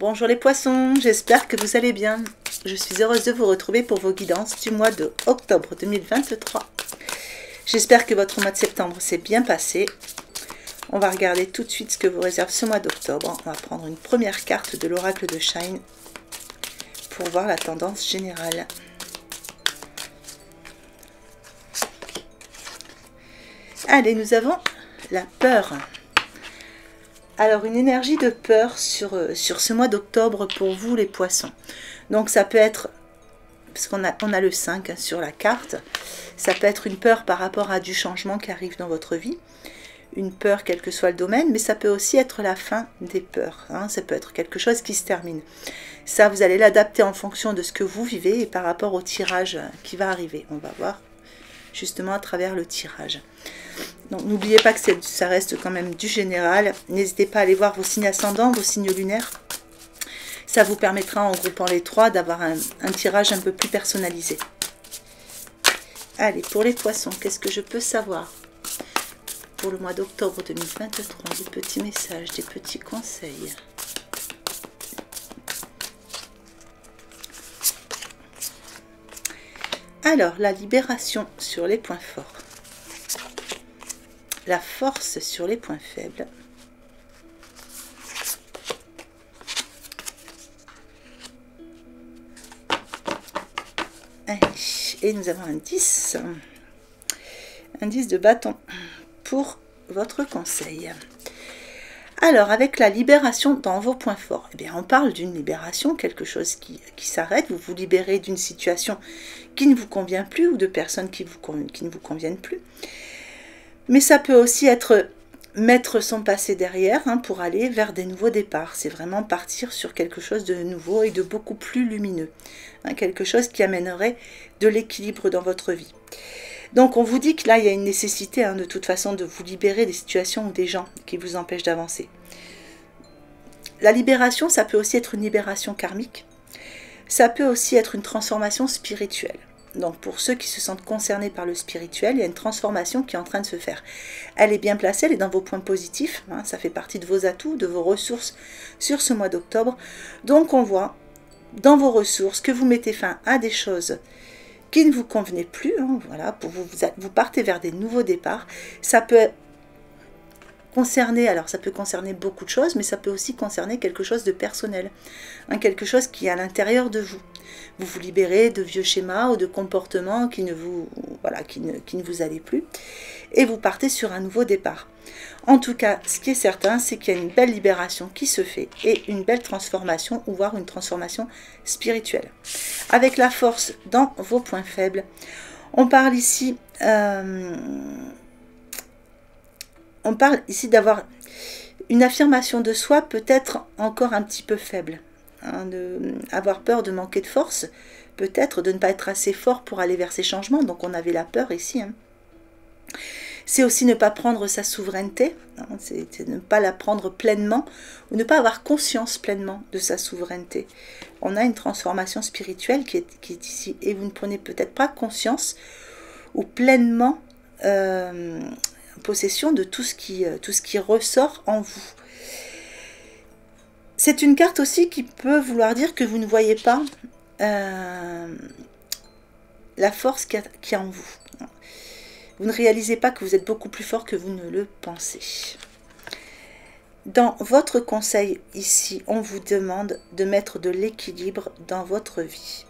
Bonjour les poissons, j'espère que vous allez bien. Je suis heureuse de vous retrouver pour vos guidances du mois de octobre 2023. J'espère que votre mois de septembre s'est bien passé. On va regarder tout de suite ce que vous réserve ce mois d'octobre. On va prendre une première carte de l'oracle de Shine pour voir la tendance générale. Allez, nous avons la peur. Alors, une énergie de peur sur ce mois d'octobre pour vous, les poissons. Donc, ça peut être, parce qu'on a le 5 hein, sur la carte, ça peut être une peur par rapport à du changement qui arrive dans votre vie, une peur quel que soit le domaine, mais ça peut aussi être la fin des peurs. Hein, ça peut être quelque chose qui se termine. Ça, vous allez l'adapter en fonction de ce que vous vivez et par rapport au tirage qui va arriver. On va voir justement à travers le tirage. Donc n'oubliez pas que ça reste quand même du général. N'hésitez pas à aller voir vos signes ascendants, vos signes lunaires. Ça vous permettra en groupant les trois d'avoir un tirage un peu plus personnalisé. Allez, pour les poissons, qu'est-ce que je peux savoir pour le mois d'octobre 2023? Des petits messages, des petits conseils. Alors, la libération sur les points forts. La force sur les points faibles. Allez, et nous avons un 10. Un 10 de bâton pour votre conseil. Alors, avec la libération dans vos points forts, eh bien, on parle d'une libération, quelque chose qui s'arrête. Vous vous libérez d'une situation qui ne vous convient plus ou de personnes qui ne vous conviennent plus. Mais ça peut aussi être mettre son passé derrière hein, pour aller vers des nouveaux départs. C'est vraiment partir sur quelque chose de nouveau et de beaucoup plus lumineux. Hein, quelque chose qui amènerait de l'équilibre dans votre vie. Donc on vous dit que là, il y a une nécessité hein, de toute façon de vous libérer des situations ou des gens qui vous empêchent d'avancer. La libération, ça peut aussi être une libération karmique. Ça peut aussi être une transformation spirituelle. Donc pour ceux qui se sentent concernés par le spirituel, il y a une transformation qui est en train de se faire. Elle est bien placée, elle est dans vos points positifs, hein, ça fait partie de vos atouts, de vos ressources sur ce mois d'octobre. Donc on voit dans vos ressources que vous mettez fin à des choses qui ne vous convenaient plus. Hein, voilà, vous partez vers des nouveaux départs. Ça peut concerner, alors ça peut concerner beaucoup de choses, mais ça peut aussi concerner quelque chose de personnel, hein, quelque chose qui est à l'intérieur de vous. Vous vous libérez de vieux schémas ou de comportements qui ne vous allaient plus et vous partez sur un nouveau départ. En tout cas, ce qui est certain, c'est qu'il y a une belle libération qui se fait et une belle transformation ou voire une transformation spirituelle. Avec la force dans vos points faibles, on parle ici d'avoir une affirmation de soi peut-être encore un petit peu faible. Hein, avoir peur de manquer de force, peut-être de ne pas être assez fort pour aller vers ces changements. Donc on avait la peur ici. Hein. C'est aussi ne pas prendre sa souveraineté, hein, c'est ne pas la prendre pleinement ou ne pas avoir conscience pleinement de sa souveraineté. On a une transformation spirituelle qui est ici et vous ne prenez peut-être pas conscience ou pleinement possession de tout ce qui ressort en vous. C'est une carte aussi qui peut vouloir dire que vous ne voyez pas la force qu'il y a en vous. Vous ne réalisez pas que vous êtes beaucoup plus fort que vous ne le pensez. Dans votre conseil ici, on vous demande de mettre de l'équilibre dans votre vie.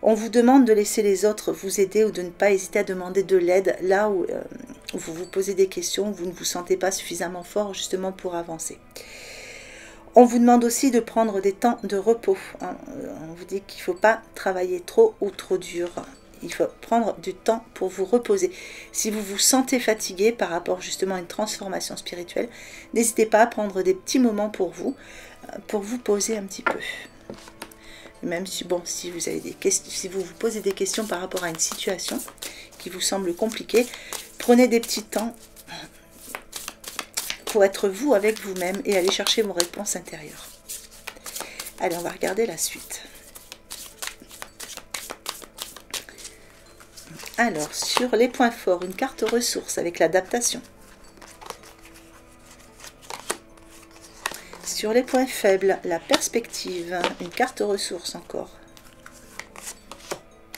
On vous demande de laisser les autres vous aider ou de ne pas hésiter à demander de l'aide là où vous vous posez des questions, où vous ne vous sentez pas suffisamment fort justement pour avancer. On vous demande aussi de prendre des temps de repos. On vous dit qu'il ne faut pas travailler trop ou trop dur. Il faut prendre du temps pour vous reposer. Si vous vous sentez fatigué par rapport justement à une transformation spirituelle, n'hésitez pas à prendre des petits moments pour vous poser un petit peu. Même si, bon, si vous avez des questions, si vous vous posez des questions par rapport à une situation qui vous semble compliquée, prenez des petits temps pour être vous avec vous-même et aller chercher vos réponses intérieures. Allez, on va regarder la suite. Alors, sur les points forts, une carte ressources avec l'adaptation. Sur les points faibles, la perspective, une carte ressources encore.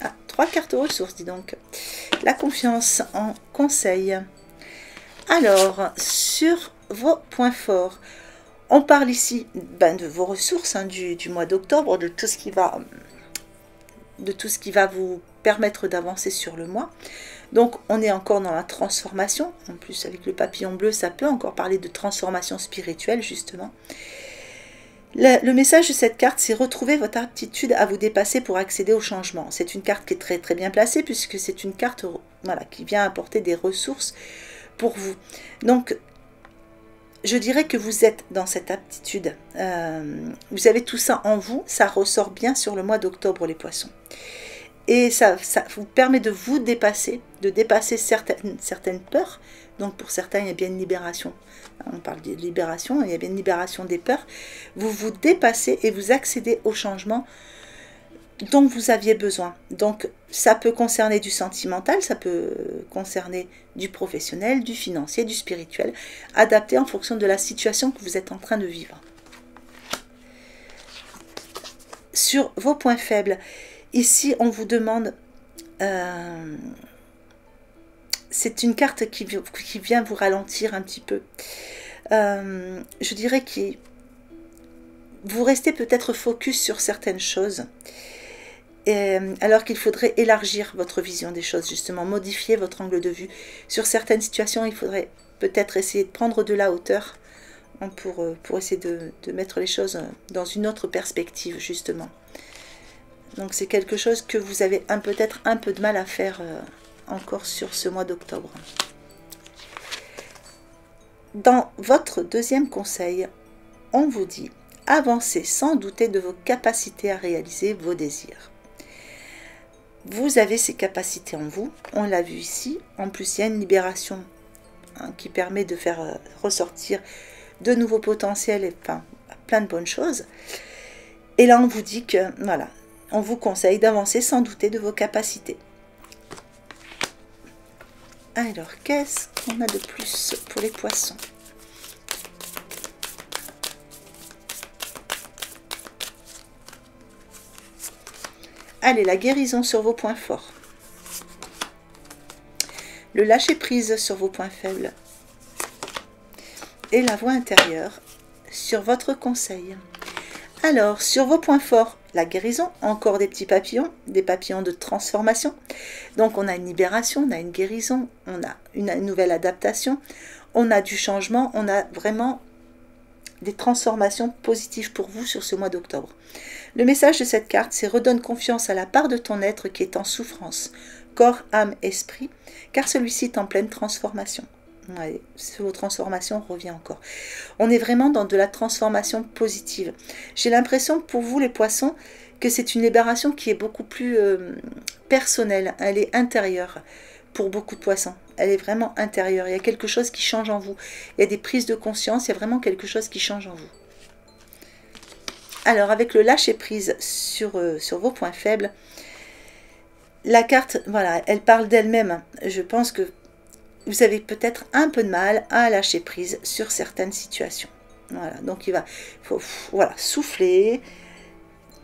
Ah, 3 cartes ressources, dis donc. La confiance en conseil. Alors, sur vos points forts, on parle ici de vos ressources du mois d'octobre, de tout ce qui va vous permettre d'avancer sur le mois. Donc, on est encore dans la transformation. En plus, avec le papillon bleu, ça peut encore parler de transformation spirituelle, justement. Le message de cette carte, c'est retrouver votre aptitude à vous dépasser pour accéder au changement. C'est une carte qui est très très bien placée, puisque c'est une carte qui vient apporter des ressources pour vous. Donc, je dirais que vous êtes dans cette aptitude. Vous avez tout ça en vous, ça ressort bien sur le mois d'octobre, les poissons. Et ça vous permet de vous dépasser, certaines peurs. Donc pour certains, il y a bien une libération. On parle de libération, il y a bien une libération des peurs. Vous vous dépassez et vous accédez au changement dont vous aviez besoin. Donc ça peut concerner du sentimental, ça peut concerner du professionnel, du financier, du spirituel, adapté en fonction de la situation que vous êtes en train de vivre. Sur vos points faibles, ici on vous demande, c'est une carte qui vient vous ralentir un petit peu. Je dirais que vous restez peut-être focus sur certaines choses, alors qu'il faudrait élargir votre vision des choses, justement, modifier votre angle de vue. Sur certaines situations, il faudrait peut-être essayer de prendre de la hauteur pour essayer de mettre les choses dans une autre perspective, justement. Donc c'est quelque chose que vous avez peut-être un peu de mal à faire encore sur ce mois d'octobre. Dans votre deuxième conseil, on vous dit « Avancez sans douter de vos capacités à réaliser vos désirs ». Vous avez ces capacités en vous, on l'a vu ici. En plus, il y a une libération qui permet de faire ressortir de nouveaux potentiels et plein de bonnes choses. Et là, on vous dit que, voilà, on vous conseille d'avancer sans douter de vos capacités. Alors, qu'est-ce qu'on a de plus pour les poissons ? Allez, la guérison sur vos points forts. Le lâcher-prise sur vos points faibles. Et la voix intérieure sur votre conseil. Alors, sur vos points forts, la guérison, encore des petits papillons, des papillons de transformation. Donc, on a une libération, on a une guérison, on a une nouvelle adaptation, on a du changement, on a vraiment des transformations positives pour vous sur ce mois d'octobre. Le message de cette carte, c'est « Redonne confiance à la part de ton être qui est en souffrance, corps, âme, esprit, car celui-ci est en pleine transformation. » Ouais, ce mot transformation revient encore. On est vraiment dans de la transformation positive. J'ai l'impression pour vous les poissons que c'est une libération qui est beaucoup plus personnelle. Elle est intérieure pour beaucoup de poissons. Elle est vraiment intérieure. Il y a quelque chose qui change en vous. Il y a des prises de conscience. Il y a vraiment quelque chose qui change en vous. Alors avec le lâcher prise sur vos points faibles, la carte, voilà, elle parle d'elle-même. Je pense que vous avez peut-être un peu de mal à lâcher prise sur certaines situations. Voilà, donc il faut voilà, souffler,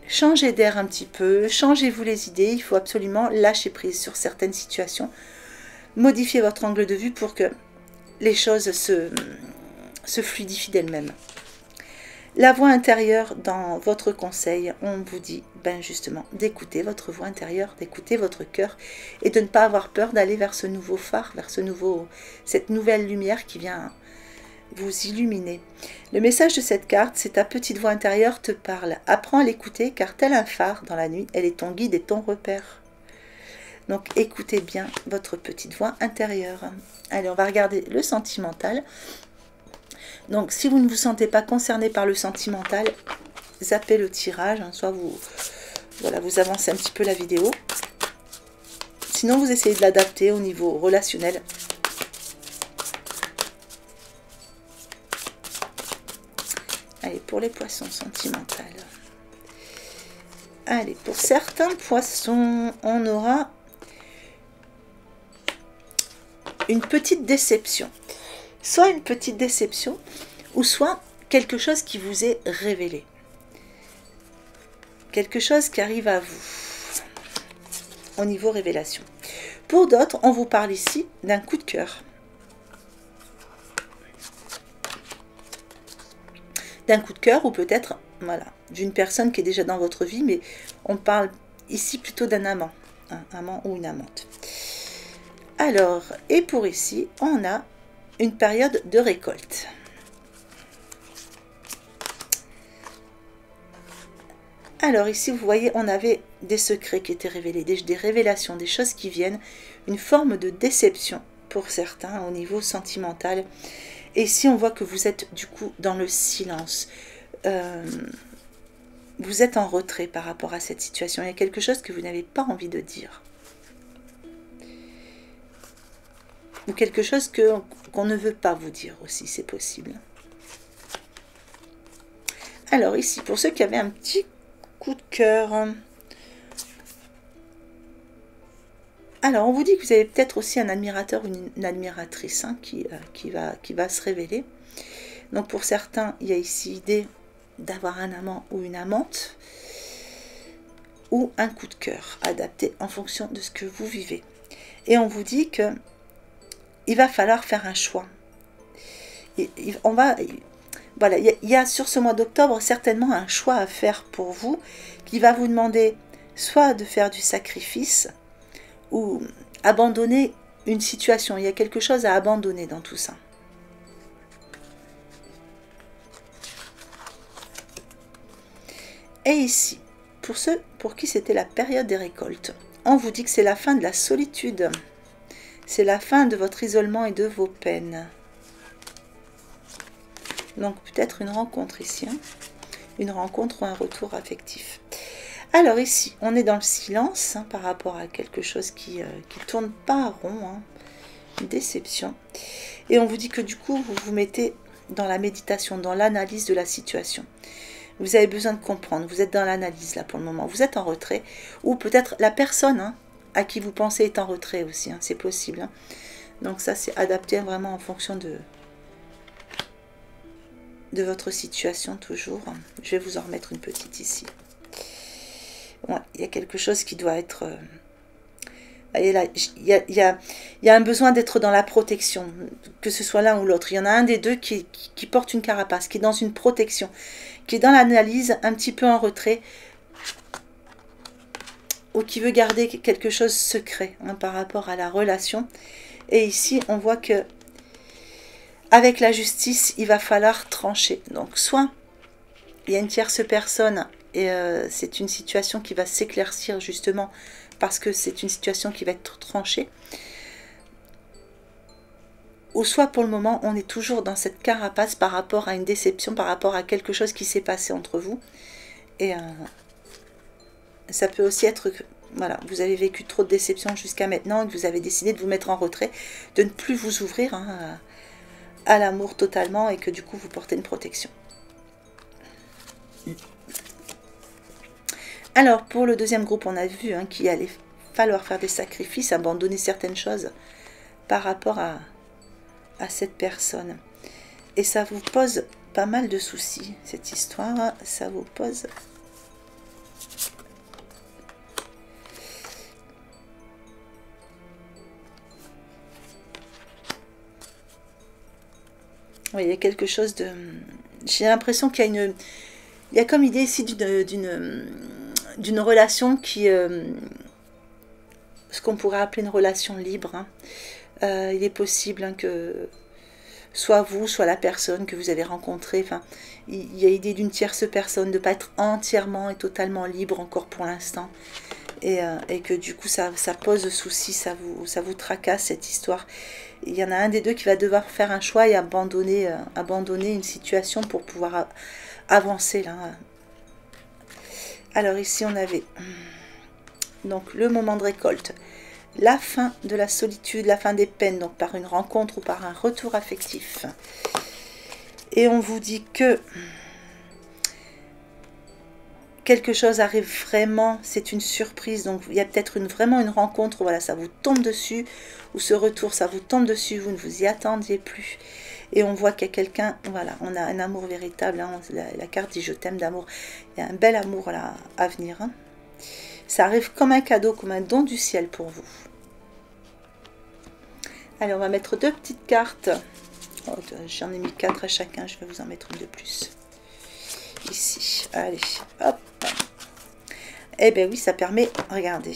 changer d'air un petit peu, changez-vous les idées, il faut absolument lâcher prise sur certaines situations, modifier votre angle de vue pour que les choses se fluidifient d'elles-mêmes. La voix intérieure dans votre conseil, on vous dit justement d'écouter votre voix intérieure, d'écouter votre cœur et de ne pas avoir peur d'aller vers ce nouveau phare, vers cette nouvelle lumière qui vient vous illuminer. Le message de cette carte, c'est ta petite voix intérieure te parle. Apprends à l'écouter car tel un phare dans la nuit, elle est ton guide et ton repère. Donc écoutez bien votre petite voix intérieure. Allez, on va regarder le sentimental. Donc, si vous ne vous sentez pas concerné par le sentimental, zappez le tirage, soit vous avancez un petit peu la vidéo. Sinon, vous essayez de l'adapter au niveau relationnel. Allez, pour les poissons sentimentaux. Allez, pour certains poissons, on aura une petite déception. Soit une petite déception, ou soit quelque chose qui vous est révélé. Quelque chose qui arrive à vous au niveau révélation. Pour d'autres, on vous parle ici d'un coup de cœur. D'un coup de cœur ou peut-être voilà, d'une personne qui est déjà dans votre vie, mais on parle ici plutôt d'un amant, un amant ou une amante. Alors, et pour ici, on a une période de récolte. Alors ici, vous voyez, on avait des secrets qui étaient révélés, des révélations, des choses qui viennent, une forme de déception pour certains au niveau sentimental. Et ici, on voit que vous êtes du coup dans le silence. Vous êtes en retrait par rapport à cette situation. Il y a quelque chose que vous n'avez pas envie de dire. Ou quelque chose qu'on ne veut pas vous dire aussi, c'est possible. Alors ici, pour ceux qui avaient un petit coup de cœur. Alors, on vous dit que vous avez peut-être aussi un admirateur ou une admiratrice hein, qui va se révéler. Donc, pour certains, il y a ici l'idée d'avoir un amant ou une amante ou un coup de cœur adapté en fonction de ce que vous vivez. Et on vous dit que il va falloir faire un choix. Voilà, il y a sur ce mois d'octobre certainement un choix à faire pour vous qui va vous demander soit de faire du sacrifice ou abandonner une situation. Il y a quelque chose à abandonner dans tout ça. Et ici, pour ceux pour qui c'était la période des récoltes, on vous dit que c'est la fin de la solitude. C'est la fin de votre isolement et de vos peines. Donc peut-être une rencontre ici, hein, une rencontre ou un retour affectif. Alors ici, on est dans le silence hein, par rapport à quelque chose qui tourne pas rond, hein, une déception. Et on vous dit que du coup, vous vous mettez dans la méditation, dans l'analyse de la situation. Vous avez besoin de comprendre, vous êtes dans l'analyse là pour le moment, vous êtes en retrait, ou peut-être la personne hein, à qui vous pensez est en retrait aussi, hein, c'est possible. Hein. Donc ça, c'est adapté vraiment en fonction de votre situation toujours. Je vais vous en remettre une petite ici. Ouais, il y a quelque chose qui doit être... il y a un besoin d'être dans la protection, que ce soit l'un ou l'autre. Il y en a un des deux qui porte une carapace, qui est dans une protection, qui est dans l'analyse, un petit peu en retrait, ou qui veut garder quelque chose secret hein, par rapport à la relation. Et ici, on voit que avec la justice, il va falloir trancher. Donc, soit il y a une tierce personne et c'est une situation qui va s'éclaircir justement parce que c'est une situation qui va être tranchée. Ou soit pour le moment, on est toujours dans cette carapace par rapport à une déception, par rapport à quelque chose qui s'est passé entre vous. Et ça peut aussi être que voilà, vous avez vécu trop de déceptions jusqu'à maintenant et que vous avez décidé de vous mettre en retrait, de ne plus vous ouvrir hein, à l'amour totalement et que du coup vous portez une protection. Alors pour le deuxième groupe, on a vu hein, qu'il allait falloir faire des sacrifices, abandonner certaines choses par rapport à cette personne. Et ça vous pose pas mal de soucis, cette histoire, ça vous pose... Oui, il y a quelque chose de... J'ai l'impression qu'il y a une... Il y a comme idée ici d'une relation qui... ce qu'on pourrait appeler une relation libre. Hein. Il est possible hein, que soit vous, soit la personne que vous avez rencontrée, enfin, il y a l'idée d'une tierce personne, de ne pas être entièrement et totalement libre encore pour l'instant. Et que du coup ça pose souci, ça vous tracasse cette histoire. Il y en a un des deux qui va devoir faire un choix et abandonner une situation pour pouvoir avancer là. Alors ici on avait donc le moment de récolte, la fin de la solitude, la fin des peines, donc par une rencontre ou par un retour affectif. Et on vous dit que quelque chose arrive vraiment, c'est une surprise, donc il y a peut-être vraiment une rencontre, voilà, ça vous tombe dessus, ou ce retour, ça vous tombe dessus, vous ne vous y attendiez plus. Et on voit qu'il y a quelqu'un, voilà, on a un amour véritable, hein, la carte dit je t'aime d'amour. Il y a un bel amour là à venir. Hein. Ça arrive comme un cadeau, comme un don du ciel pour vous. Allez, on va mettre 2 petites cartes. Oh, j'en ai mis 4 à chacun, je vais vous en mettre une de plus. Ici, allez, hop. Eh bien oui, ça permet, regardez,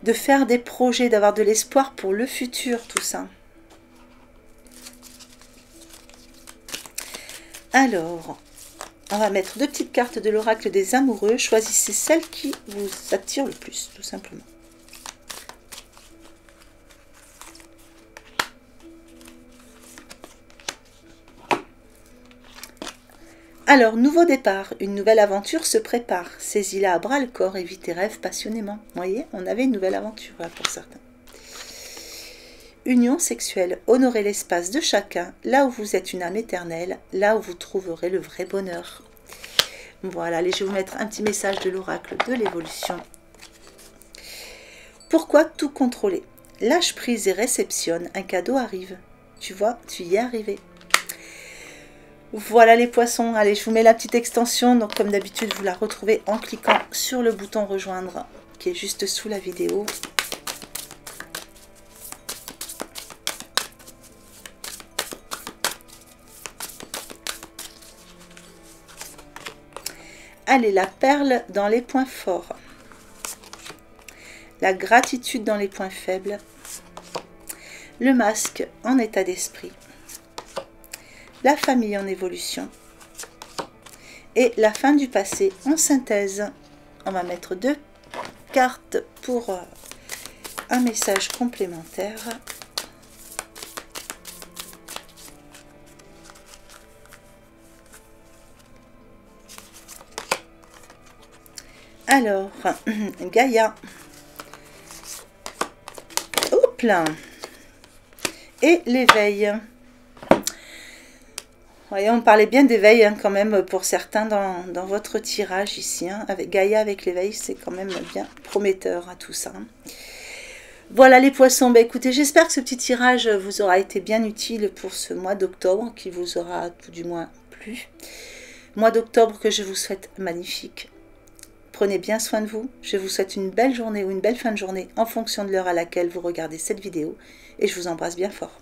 de faire des projets, d'avoir de l'espoir pour le futur, tout ça. Alors, on va mettre 2 petites cartes de l'oracle des amoureux. Choisissez celle qui vous attire le plus, tout simplement. Alors, nouveau départ, une nouvelle aventure se prépare. Saisis-la à bras le corps et vis tes rêves passionnément. Vous voyez, on avait une nouvelle aventure là pour certains. Union sexuelle, honorez l'espace de chacun, là où vous êtes une âme éternelle, là où vous trouverez le vrai bonheur. Voilà, allez, je vais vous mettre un petit message de l'oracle de l'évolution. Pourquoi tout contrôler? Lâche prise et réceptionne, un cadeau arrive. Tu vois, tu y es arrivé. Voilà les poissons, allez, je vous mets la petite extension, donc comme d'habitude, vous la retrouvez en cliquant sur le bouton rejoindre, qui est juste sous la vidéo. Allez, la perle dans les points forts, la gratitude dans les points faibles, le masque en état d'esprit, la famille en évolution et la fin du passé en synthèse. On va mettre 2 cartes pour un message complémentaire. Alors, Gaïa, hop là, et l'éveil. Voyez, on parlait bien d'éveil hein, quand même pour certains dans votre tirage ici. Hein, avec Gaïa, avec l'éveil, c'est quand même bien prometteur à tout ça. Hein. Voilà les poissons, bah, écoutez, j'espère que ce petit tirage vous aura été bien utile pour ce mois d'octobre, qui vous aura tout du moins plu. Mois d'octobre que je vous souhaite magnifique. Prenez bien soin de vous. Je vous souhaite une belle journée ou une belle fin de journée en fonction de l'heure à laquelle vous regardez cette vidéo. Et je vous embrasse bien fort.